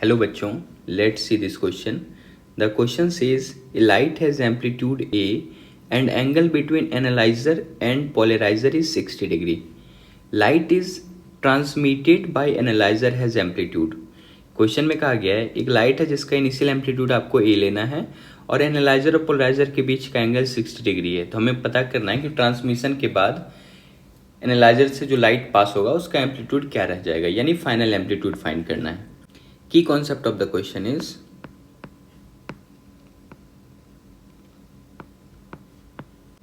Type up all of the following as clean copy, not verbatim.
Hello बच्चों, let's see this question. The question says a light has amplitude A and angle between analyzer and polarizer is 60 degree. Light is transmitted by analyzer has amplitude. Question में कहा गया है एक light है जिसका initial amplitude आपको ए लेना है और एनालाइजर और पोलराइजर के बीच का एंगल 60 डिग्री है। तो हमें पता करना है कि ट्रांसमिशन के बाद एनालाइजर से जो लाइट पास होगा उसका एम्पलीट्यूड क्या रह जाएगा, यानी फाइनल एम्पलीट्यूड फाइंड करना है। Key concept of the question is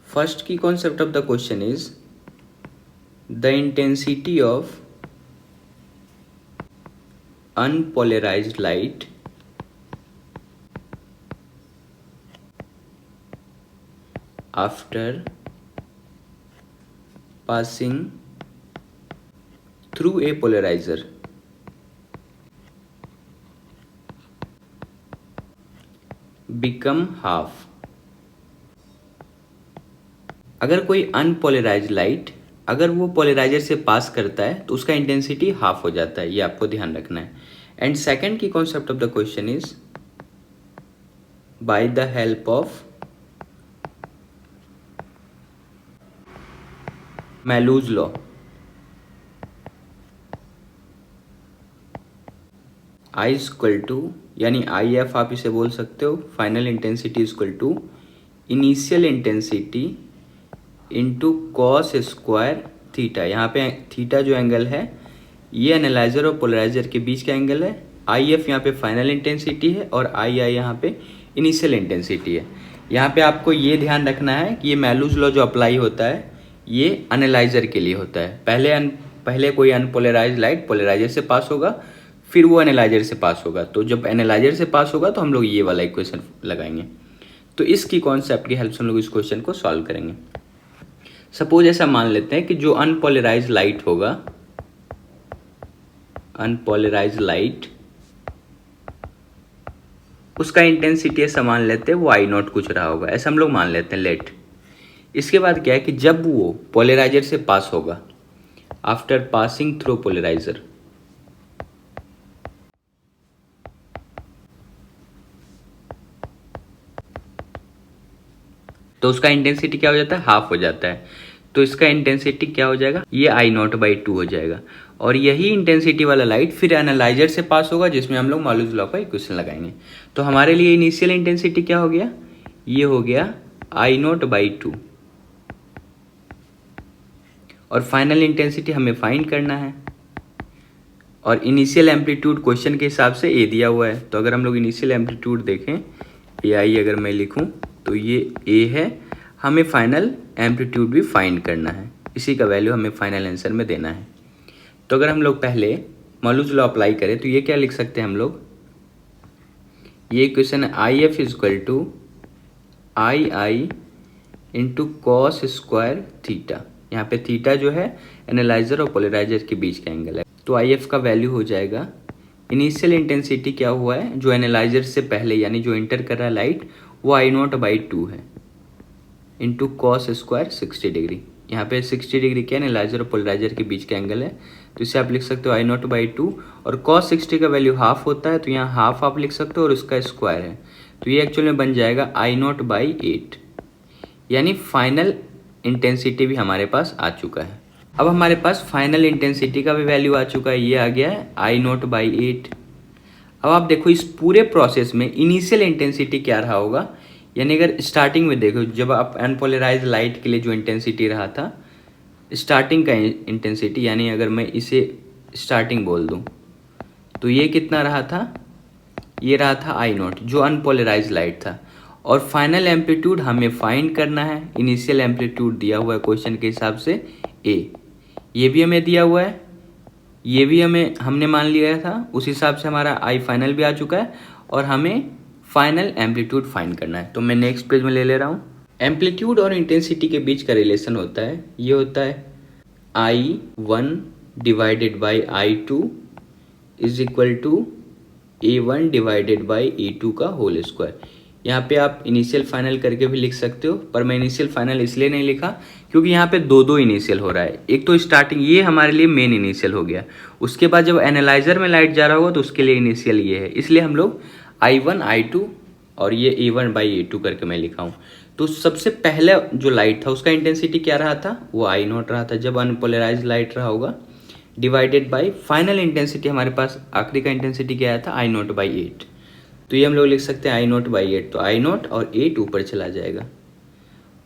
first key concept of the question is the intensity of unpolarized light after passing through a polarizer become half. अगर कोई अनपोलराइज लाइट अगर वो पोलराइजर से पास करता है तो उसका इंटेंसिटी हाफ हो जाता है, ये आपको ध्यान रखना है। एंड सेकंड की concept of the question is by the help of Malus law. I equal to यानी आई एफ आप इसे बोल सकते हो, final intensity equal to initial intensity into cos square theta. यहाँ पे थीटा जो एंगल है ये एनालाइजर और पोलराइजर के बीच का एंगल है। आई एफ यहाँ पे फाइनल इंटेंसिटी है और आई आई यहाँ पे इनिशियल इंटेंसिटी है। यहाँ पे आपको ये ध्यान रखना है कि ये मैलूज लॉ जो अप्लाई होता है ये एनालाइजर के लिए होता है। पहले कोई अनपोलराइज लाइट पोलराइजर से पास होगा, फिर वो एनालाइजर से पास होगा। तो जब एनालाइजर से पास होगा तो हम लोग ये वाला इक्वेशन लगाएंगे। तो इसकी कॉन्सेप्ट की हेल्प से हम लोग इस क्वेश्चन को सॉल्व करेंगे। सपोज ऐसा मान लेते हैं कि जो अनपोलराइज लाइट होगा, अनपोलराइज लाइट उसका इंटेंसिटी ऐसा मान लेते हैं वो आई नॉट कुछ रहा होगा, ऐसा हम लोग मान लेते हैं लेट। इसके बाद क्या है कि जब वो पोलराइजर से पास होगा, आफ्टर पासिंग थ्रू पोलराइजर, तो उसका इंटेंसिटी क्या हो जाता है, हाफ हो जाता है। तो इसका इंटेंसिटी क्या हो जाएगा, ये आई नॉट बाई 2 हो जाएगा। और यही इंटेंसिटी वाला लाइट फिर एनालाइजर से पास होगा जिसमें हम लोग मैलूज लॉ का इक्वेशन लगाएंगे। तो हमारे लिए इनिशियल इंटेंसिटी क्या हो गया, ये हो गया आई नॉट बाई 2 और फाइनल इंटेंसिटी हमें फाइंड करना है। और इनिशियल एम्पलीट्यूड क्वेश्चन के हिसाब से ए दिया हुआ है, तो अगर हम लोग इनिशियल एम्पलीट्यूड देखें, ए आई अगर मैं लिखूं तो ये ए है। हमें फाइनल एम्पलीट्यूड भी फाइंड करना है, इसी का वैल्यू हमें फाइनल आंसर में देना है। तो अगर हम लोग पहले मैलूज लॉ अप्लाई करें तो ये क्या लिख सकते हैं हम लोग, ये इक्वेशन है I F is equal to I I into cos square theta. यहाँ पे थीटा जो है एनालाइजर और पोलराइजर के बीच का एंगल है। तो आई एफ का वैल्यू हो जाएगा, इनिशियल इंटेंसिटी क्या हुआ है जो एनालाइजर से पहले यानी जो इंटर कर रहा है लाइट वो आई नॉट बाई 2 है, इंटू कॉस स्क्वायर 60 डिग्री। यहाँ पे 60 डिग्री क्या एनालाइजर और पोलराइजर के बीच का एंगल है, तो इसे आप लिख सकते हो आई नॉट बाई 2। और कॉस 60 का वैल्यू हाफ होता है तो यहाँ हाफ आप लिख सकते हो और उसका स्क्वायर है, तो ये एक्चुअल में बन जाएगा आई नॉट बाई 8। यानी फाइनल इंटेंसिटी भी हमारे पास आ चुका है। अब हमारे पास फाइनल इंटेंसिटी का भी वैल्यू आ चुका है, ये आ गया है आई नॉट बाई 8। अब आप देखो इस पूरे प्रोसेस में इनिशियल इंटेंसिटी क्या रहा होगा, यानी अगर स्टार्टिंग में देखो जब आप अनपोलराइज लाइट के लिए जो इंटेंसिटी रहा था स्टार्टिंग का इंटेंसिटी, यानी अगर मैं इसे स्टार्टिंग बोल दूं तो ये कितना रहा था, ये रहा था आई नॉट जो अनपोलराइज लाइट था। और फाइनल एम्पलीट्यूड हमें फाइंड करना है, इनिशियल एम्पलीट्यूड दिया हुआ है क्वेश्चन के हिसाब से ए, ये भी हमें दिया हुआ है, ये भी हमने मान लिया था, उस हिसाब से हमारा आई फाइनल भी आ चुका है और हमें फाइनल एम्पलीट्यूड फाइंड करना है। तो मैं नेक्स्ट पेज में ले ले रहा हूँ। एम्पलीट्यूड और इंटेंसिटी के बीच का रिलेशन होता है, ये होता है I1 divided by I2 is equal to A1 divided by A2 का होल स्क्वायर। यहाँ पे आप इनिशियल फाइनल करके भी लिख सकते हो, पर मैं इनिशियल फाइनल इसलिए नहीं लिखा क्योंकि यहाँ पे दो दो इनिशियल हो रहा है। एक तो स्टार्टिंग ये हमारे लिए मेन इनिशियल हो गया, उसके बाद जब एनालाइजर में लाइट जा रहा होगा तो उसके लिए इनिशियल ये है, इसलिए हम लोग I1 I2 और ये A1/A2 करके मैं लिखा हूँ। तो सबसे पहले जो लाइट था उसका इंटेंसिटी क्या रहा था, वो I0 रहा था जब अनपोलराइज लाइट रहा होगा, डिवाइडेड बाई फाइनल इंटेंसिटी हमारे पास आखिरी का इंटेंसिटी क्या आया था, I0/8। तो ये हम लोग लिख सकते हैं I0/8, तो I0 और 8 ऊपर चला जाएगा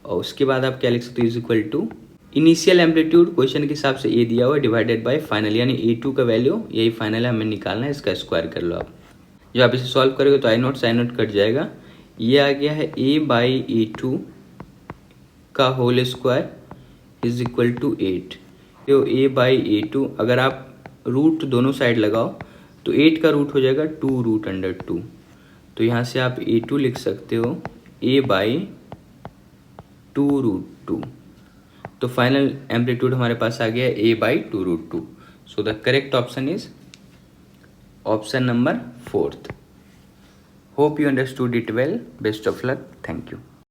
और उसके बाद आप क्या लिख सकते हो, is equal to initial amplitude question के हिसाब से ए दिया हुआ है डिवाइडेड बाय फाइनल, यानी A2 का वैल्यू यही फाइनल है हमें निकालना है, इसका स्क्वायर कर लो आप। जब आप इसे सॉल्व करोगे तो I0 से I0 कट जाएगा, ये आ गया है A/A2 का whole square is equal to 8। तो A/A2 अगर आप रूट दोनों साइड लगाओ तो 8 का रूट हो जाएगा 2√2, तो यहाँ से आप A2 लिख सकते हो A/2√2। तो फाइनल एम्पलीट्यूड हमारे पास आ गया A/2√2। So the correct option is option number 4th। Hope you understood it well. Best of luck. Thank you.